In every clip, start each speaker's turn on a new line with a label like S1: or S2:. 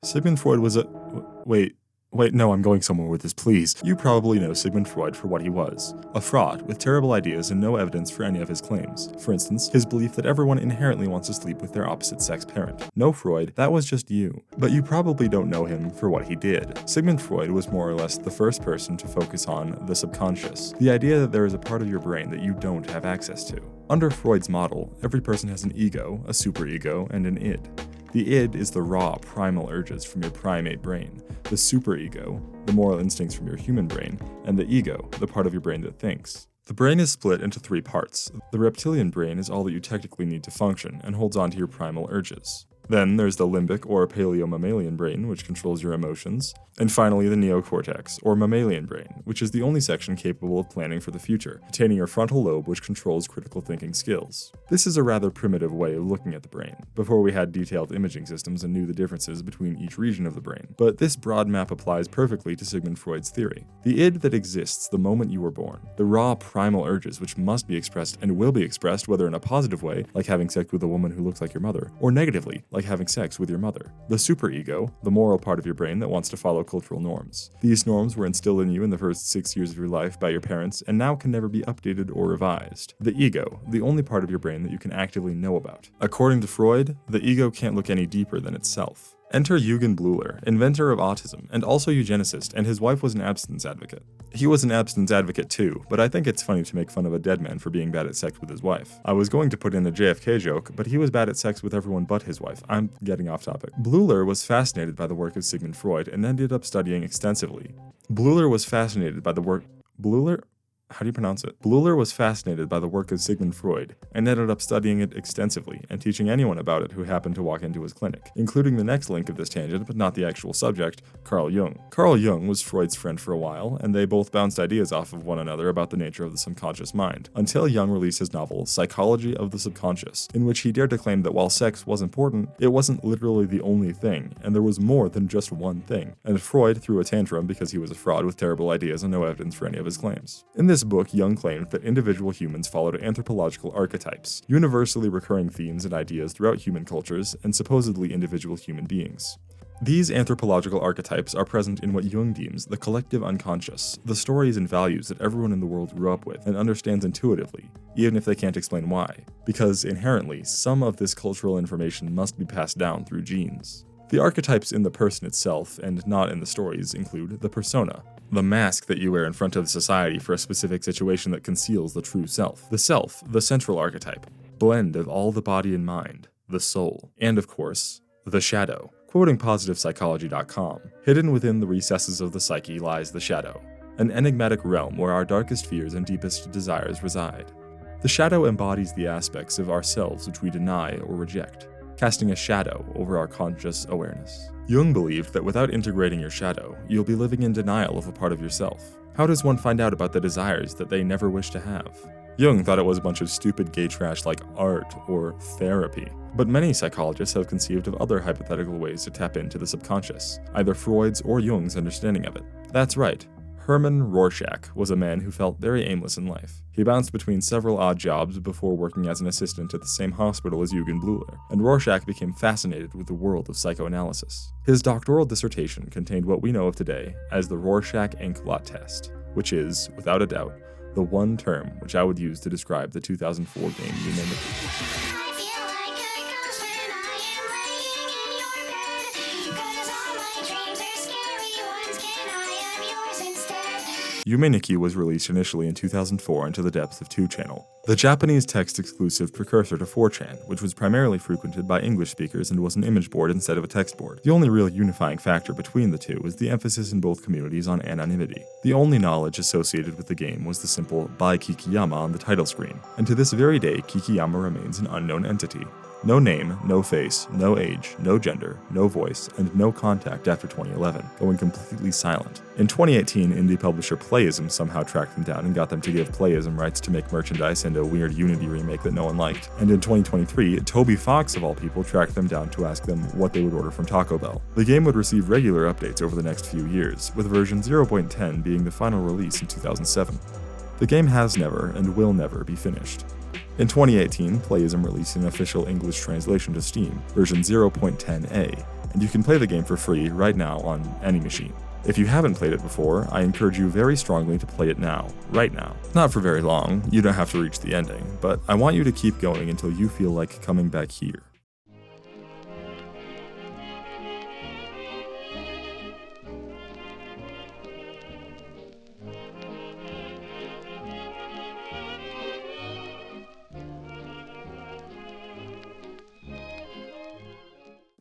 S1: Sigmund Freud was a... Wait, no, I'm going somewhere with this, please. You probably know Sigmund Freud for what he was. A fraud, with terrible ideas and no evidence for any of his claims. For instance, his belief that everyone inherently wants to sleep with their opposite-sex parent. No, Freud, that was just you. But you probably don't know him for what he did. Sigmund Freud was more or less the first person to focus on the subconscious, the idea that there is a part of your brain that you don't have access to. Under Freud's model, every person has an ego, a superego, and an id. The id is the raw, primal urges from your primate brain, the superego, the moral instincts from your human brain, and the ego, the part of your brain that thinks. The brain is split into three parts. The reptilian brain is all that you technically need to function and holds on to your primal urges. Then there's the limbic or paleo-mammalian brain, which controls your emotions. And finally, the neocortex, or mammalian brain, which is the only section capable of planning for the future, containing your frontal lobe, which controls critical thinking skills. This is a rather primitive way of looking at the brain, before we had detailed imaging systems and knew the differences between each region of the brain. But this broad map applies perfectly to Sigmund Freud's theory. The id that exists the moment you were born, the raw primal urges which must be expressed and will be expressed whether in a positive way, like having sex with a woman who looks like your mother, or negatively, like having sex with your mother. The superego, the moral part of your brain that wants to follow cultural norms. These norms were instilled in you in the first 6 years of your life by your parents and now can never be updated or revised. The ego, the only part of your brain that you can actively know about. According to Freud, the ego can't look any deeper than itself. Enter Eugen Bleuler, inventor of autism, and also eugenicist, and his wife was an abstinence advocate. He was an abstinence advocate too, but I think it's funny to make fun of a dead man for being bad at sex with his wife. I was going to put in a JFK joke, but he was bad at sex with everyone but his wife. I'm getting off topic. Bleuler was fascinated by the work of Sigmund Freud and ended up studying extensively. Bleuler was fascinated by the work of Sigmund Freud and ended up studying it extensively and teaching anyone about it who happened to walk into his clinic, including the next link of this tangent, but not the actual subject, Carl Jung. Carl Jung was Freud's friend for a while, and they both bounced ideas off of one another about the nature of the subconscious mind, until Jung released his novel, Psychology of the Subconscious, in which he dared to claim that while sex was important, it wasn't literally the only thing, and there was more than just one thing, and Freud threw a tantrum because he was a fraud with terrible ideas and no evidence for any of his claims. In this book, Jung claimed that individual humans followed anthropological archetypes, universally recurring themes and ideas throughout human cultures and supposedly individual human beings. These anthropological archetypes are present in what Jung deems the collective unconscious, the stories and values that everyone in the world grew up with and understands intuitively, even if they can't explain why, because inherently, some of this cultural information must be passed down through genes. The archetypes in the person itself, and not in the stories, include the persona, the mask that you wear in front of society for a specific situation that conceals the true self, the central archetype, blend of all the body and mind, the soul, and of course, the shadow. Quoting PositivePsychology.com, hidden within the recesses of the psyche lies the shadow, an enigmatic realm where our darkest fears and deepest desires reside. The shadow embodies the aspects of ourselves which we deny or reject, casting a shadow over our conscious awareness. Jung believed that without integrating your shadow, you'll be living in denial of a part of yourself. How does one find out about the desires that they never wish to have? Jung thought it was a bunch of stupid gay trash like art or therapy. But many psychologists have conceived of other hypothetical ways to tap into the subconscious, either Freud's or Jung's understanding of it. That's right. Hermann Rorschach was a man who felt very aimless in life. He bounced between several odd jobs before working as an assistant at the same hospital as Eugen Bleuler, and Rorschach became fascinated with the world of psychoanalysis. His doctoral dissertation contained what we know of today as the Rorschach ink blot test, which is, without a doubt, the one term which I would use to describe the 2004 game Yume Nikki. Yume Nikki was released initially in 2004 into the depths of 2channel, the Japanese text-exclusive precursor to 4chan, which was primarily frequented by English speakers and was an image board instead of a text board. The only real unifying factor between the two was the emphasis in both communities on anonymity. The only knowledge associated with the game was the simple "by Kikiyama" on the title screen, and to this very day Kikiyama remains an unknown entity. No name, no face, no age, no gender, no voice, and no contact after 2011, going completely silent. In 2018, indie publisher Playism somehow tracked them down and got them to give Playism rights to make merchandise and a weird Unity remake that no one liked. And in 2023, Toby Fox of all people tracked them down to ask them what they would order from Taco Bell. The game would receive regular updates over the next few years, with version 0.10 being the final release in 2007. The game has never and will never be finished. In 2018, Playism released an official English translation to Steam, version 0.10a, and you can play the game for free right now on any machine. If you haven't played it before, I encourage you very strongly to play it now, right now. Not for very long, you don't have to reach the ending, but I want you to keep going until you feel like coming back here.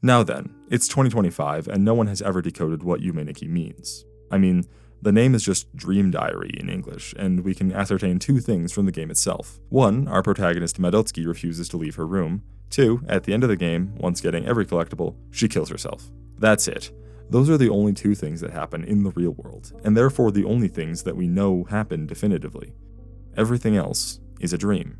S1: Now then, it's 2025 and no one has ever decoded what Yume Nikki means. I mean, the name is just Dream Diary in English, and we can ascertain two things from the game itself. One, our protagonist Meaningless refuses to leave her room. Two, at the end of the game, once getting every collectible, she kills herself. That's it. Those are the only two things that happen in the real world, and therefore the only things that we know happen definitively. Everything else is a dream.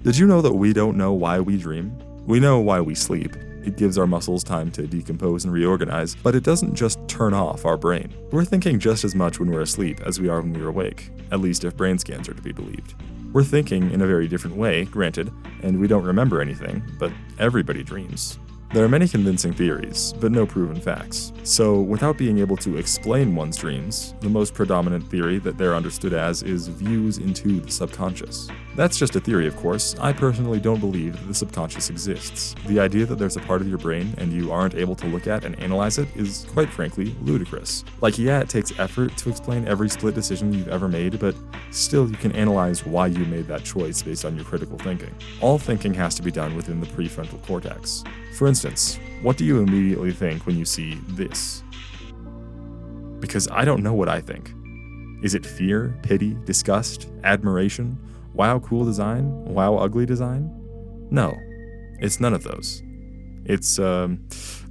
S1: Did you know that we don't know why we dream? We know why we sleep. It gives our muscles time to decompose and reorganize, but it doesn't just turn off our brain. We're thinking just as much when we're asleep as we are when we're awake, at least if brain scans are to be believed. We're thinking in a very different way, granted, and we don't remember anything, but everybody dreams. There are many convincing theories, but no proven facts. So, without being able to explain one's dreams, the most predominant theory that they're understood as is views into the subconscious. That's just a theory, of course. I personally don't believe that the subconscious exists. The idea that there's a part of your brain and you aren't able to look at and analyze it is, quite frankly, ludicrous. Like, yeah, it takes effort to explain every split decision you've ever made, but still you can analyze why you made that choice based on your critical thinking. All thinking has to be done within the prefrontal cortex. For instance, what do you immediately think when you see this? Because I don't know what I think. Is it fear, pity, disgust, admiration? Wow, cool design? Wow, ugly design? No, it's none of those.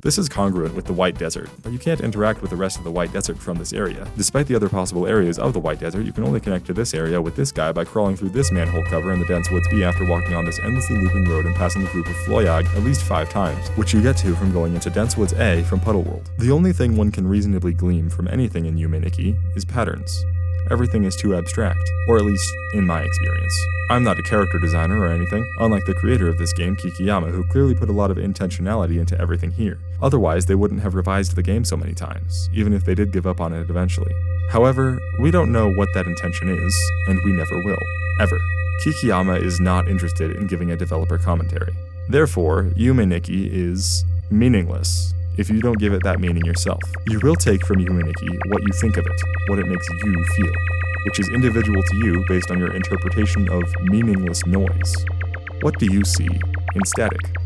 S1: This is congruent with the White Desert, but you can't interact with the rest of the White Desert from this area. Despite the other possible areas of the White Desert, you can only connect to this area with this guy by crawling through this manhole cover in the dense woods B after walking on this endlessly looping road and passing the group of Floyag at least 5 times, which you get to from going into dense woods A from Puddle World. The only thing one can reasonably glean from anything in Yume Nikki is patterns. Everything is too abstract, or at least in my experience. I'm not a character designer or anything, unlike the creator of this game, Kikiyama, who clearly put a lot of intentionality into everything here. Otherwise, they wouldn't have revised the game so many times, even if they did give up on it eventually. However, we don't know what that intention is, and we never will. Ever. Kikiyama is not interested in giving a developer commentary. Therefore, Yume Nikki is meaningless if you don't give it that meaning yourself. You will take from Yume Nikki what you think of it, what it makes you feel, which is individual to you based on your interpretation of meaningless noise. What do you see in static?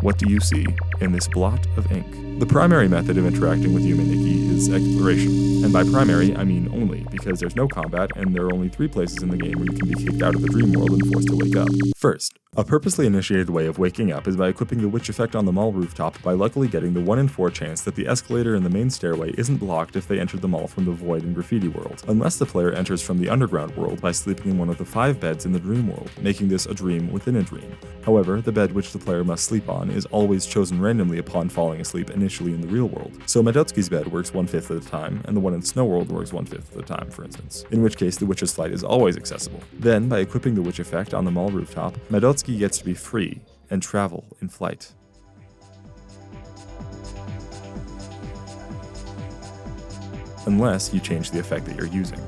S1: What do you see in this blot of ink? The primary method of interacting with Yume Nikki is exploration, and by primary I mean only, because there's no combat and there are only 3 places in the game where you can be kicked out of the dream world and forced to wake up. First, a purposely initiated way of waking up is by equipping the witch effect on the mall rooftop by luckily getting the 1 in 4 chance that the escalator in the main stairway isn't blocked if they entered the mall from the void and graffiti world, unless the player enters from the underground world by sleeping in one of the 5 beds in the dream world, making this a dream within a dream. However, the bed which the player must sleep on is always chosen randomly upon falling asleep initially in the real world. So Meaningless's bed works 1/5 of the time, and the one in Snow World works 1/5 of the time, for instance, in which case the witch's flight is always accessible. Then, by equipping the witch effect on the mall rooftop, Meaningless gets to be free and travel in flight. Unless you change the effect that you're using.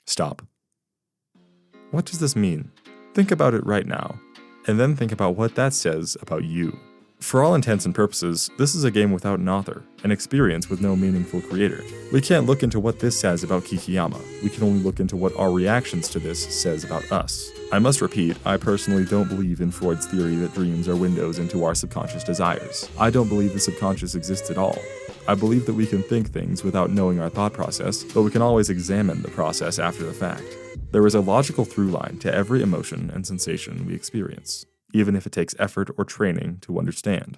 S1: Stop. What does this mean? Think about it right now, and then think about what that says about you. For all intents and purposes, this is a game without an author, an experience with no meaningful creator. We can't look into what this says about Kikiyama, we can only look into what our reactions to this says about us. I must repeat, I personally don't believe in Freud's theory that dreams are windows into our subconscious desires. I don't believe the subconscious exists at all. I believe that we can think things without knowing our thought process, but we can always examine the process after the fact. There is a logical through line to every emotion and sensation we experience, even if it takes effort or training to understand.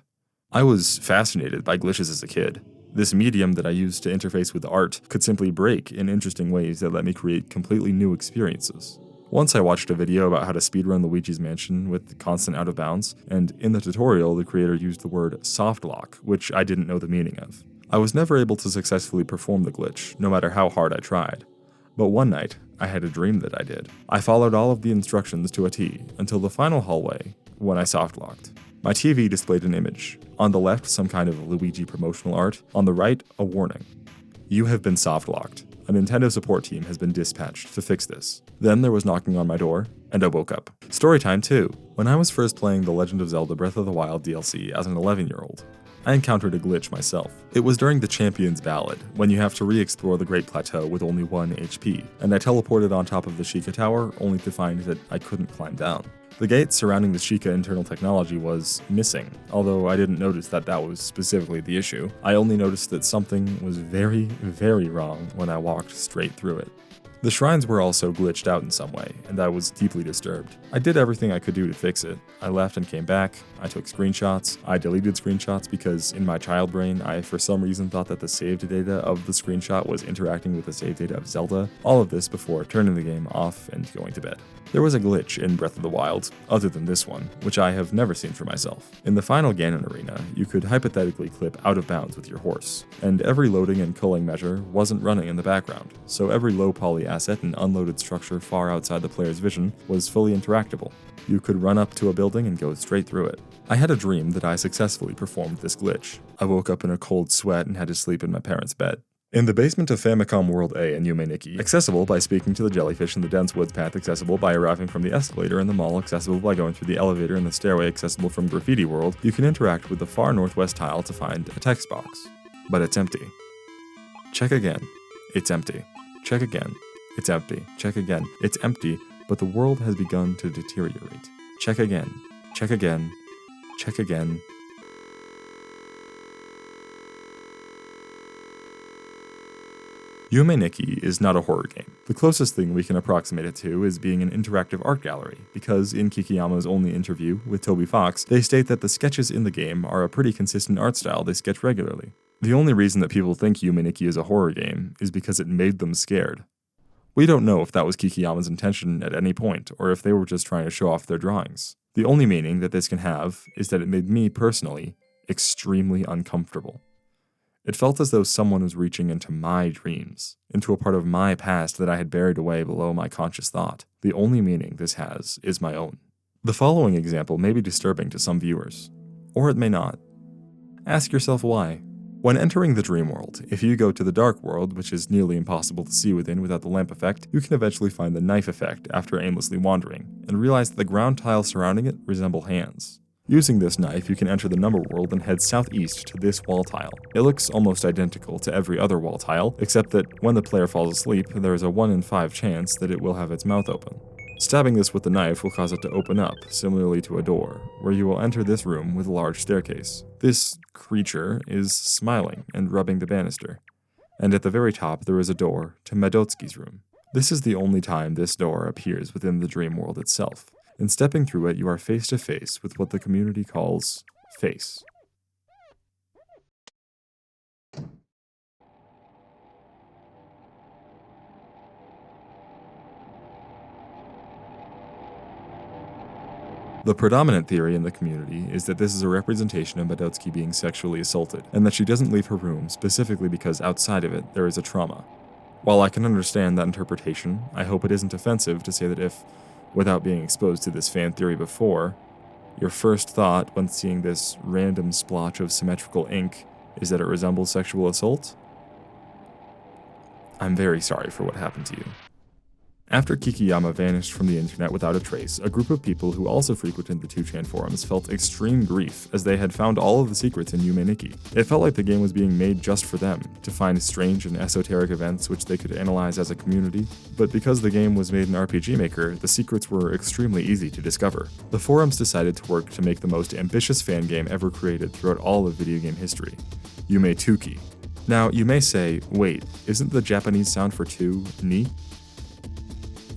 S1: I was fascinated by glitches as a kid. This medium that I used to interface with art could simply break in interesting ways that let me create completely new experiences. Once I watched a video about how to speedrun Luigi's Mansion with constant out of bounds, and in the tutorial the creator used the word soft lock, which I didn't know the meaning of. I was never able to successfully perform the glitch, no matter how hard I tried. But one night, I had a dream that I did. I followed all of the instructions to a T until the final hallway, when I soft locked. My TV displayed an image. On the left, some kind of Luigi promotional art. On the right, a warning. You have been soft locked. A Nintendo support team has been dispatched to fix this. Then there was knocking on my door, and I woke up. Storytime 2. When I was first playing The Legend of Zelda Breath of the Wild DLC as an 11-year-old, I encountered a glitch myself. It was during the Champion's Ballad, when you have to re-explore the Great Plateau with only 1 HP, and I teleported on top of the Sheikah Tower only to find that I couldn't climb down. The gate surrounding the Sheikah internal technology was missing, although I didn't notice that was specifically the issue. I only noticed that something was very, very wrong when I walked straight through it. The shrines were also glitched out in some way, and I was deeply disturbed. I did everything I could do to fix it. I left and came back, I took screenshots, I deleted screenshots because in my child brain I for some reason thought that the saved data of the screenshot was interacting with the saved data of Zelda, all of this before turning the game off and going to bed. There was a glitch in Breath of the Wild, other than this one, which I have never seen for myself. In the final Ganon arena, you could hypothetically clip out of bounds with your horse, and every loading and culling measure wasn't running in the background, so every low poly asset and unloaded structure far outside the player's vision was fully interactable. You could run up to a building and go straight through it. I had a dream that I successfully performed this glitch. I woke up in a cold sweat and had to sleep in my parents' bed. In the basement of Famicom World A in Yume Nikki, accessible by speaking to the jellyfish in the dense woods path, accessible by arriving from the escalator in the mall, accessible by going through the elevator in the stairway, accessible from Graffiti World, you can interact with the far northwest tile to find a text box. But it's empty. Check again. It's empty. Check again. It's empty. Check again. It's empty, but the world has begun to deteriorate. Check again. Check again. Check again. Yume Nikki is not a horror game. The closest thing we can approximate it to is being an interactive art gallery, because in Kikiyama's only interview with Toby Fox, they state that the sketches in the game are a pretty consistent art style they sketch regularly. The only reason that people think Yume Nikki is a horror game is because it made them scared. We don't know if that was Kikiyama's intention at any point, or if they were just trying to show off their drawings. The only meaning that this can have is that it made me, personally, extremely uncomfortable. It felt as though someone was reaching into my dreams, into a part of my past that I had buried away below my conscious thought. The only meaning this has is my own. The following example may be disturbing to some viewers, or it may not. Ask yourself why. When entering the dream world, if you go to the dark world, which is nearly impossible to see within without the lamp effect, you can eventually find the knife effect after aimlessly wandering, and realize that the ground tiles surrounding it resemble hands. Using this knife, you can enter the number world and head southeast to this wall tile. It looks almost identical to every other wall tile, except that when the player falls asleep, there is a 1 in 5 chance that it will have its mouth open. Stabbing this with the knife will cause it to open up, similarly to a door, where you will enter this room with a large staircase. This creature is smiling and rubbing the banister. And at the very top there is a door to Madotsuki's room. This is the only time this door appears within the dream world itself. In stepping through it, you are face to face with what the community calls face. The predominant theory in the community is that this is a representation of Madotsuki being sexually assaulted, and that she doesn't leave her room specifically because outside of it there is a trauma. While I can understand that interpretation, I hope it isn't offensive to say that if, without being exposed to this fan theory before, your first thought when seeing this random splotch of symmetrical ink is that it resembles sexual assault, I'm very sorry for what happened to you. After Kikiyama vanished from the internet without a trace, a group of people who also frequented the 2chan forums felt extreme grief as they had found all of the secrets in Yume Nikki. It felt like the game was being made just for them, to find strange and esoteric events which they could analyze as a community, but because the game was made in RPG Maker, the secrets were extremely easy to discover. The forums decided to work to make the most ambitious fan game ever created throughout all of video game history, Yume Tuki. Now, you may say, wait, isn't the Japanese sound for two, ni?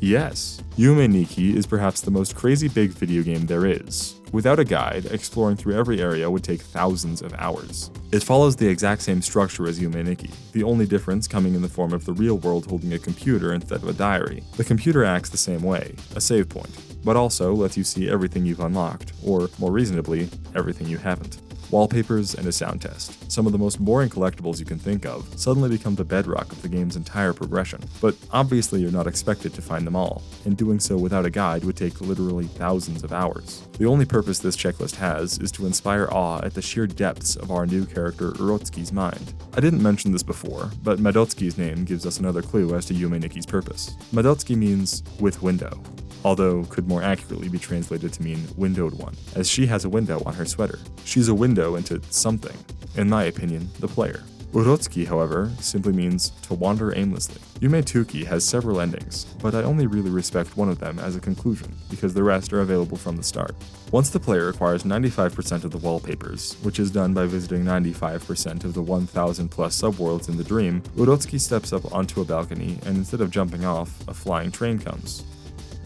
S1: Yes, Yume Nikki is perhaps the most crazy big video game there is. Without a guide, exploring through every area would take thousands of hours. It follows the exact same structure as Yume Nikki, the only difference coming in the form of the real world holding a computer instead of a diary. The computer acts the same way, a save point, but also lets you see everything you've unlocked, or more reasonably, everything you haven't. Wallpapers and a sound test, some of the most boring collectibles you can think of, suddenly become the bedrock of the game's entire progression. But obviously you're not expected to find them all, and doing so without a guide would take literally thousands of hours. The only purpose this checklist has is to inspire awe at the sheer depths of our new character Urotsuki's mind. I didn't mention this before, but Madotsuki's name gives us another clue as to Yume Nikki's purpose. Madotsuki means with window, although could more accurately be translated to mean windowed one, as she has a window on her sweater. She's a window into something, in my opinion, the player. Urotsuki, however, simply means to wander aimlessly. Yume Nikki has several endings, but I only really respect one of them as a conclusion, because the rest are available from the start. Once the player acquires 95% of the wallpapers, which is done by visiting 95% of the 1,000 plus subworlds in the dream, Urotsuki steps up onto a balcony, and instead of jumping off, a flying train comes,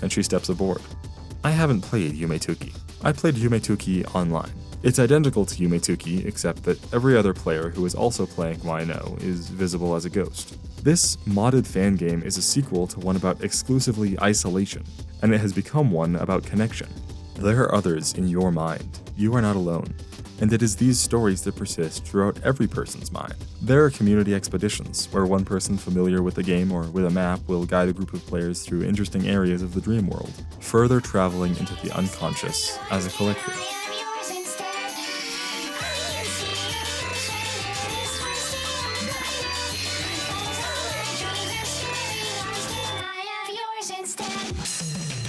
S1: and she steps aboard. I haven't played Yume Nikki. I played Yume Nikki online. It's identical to Yume Nikki, except that every other player who is also playing Wino is visible as a ghost. This modded fan game is a sequel to one about exclusively isolation, and it has become one about connection. There are others in your mind. You are not alone. And it is these stories that persist throughout every person's mind. There are community expeditions, where one person familiar with the game or with a map will guide a group of players through interesting areas of the dream world, further traveling into the unconscious as a collective.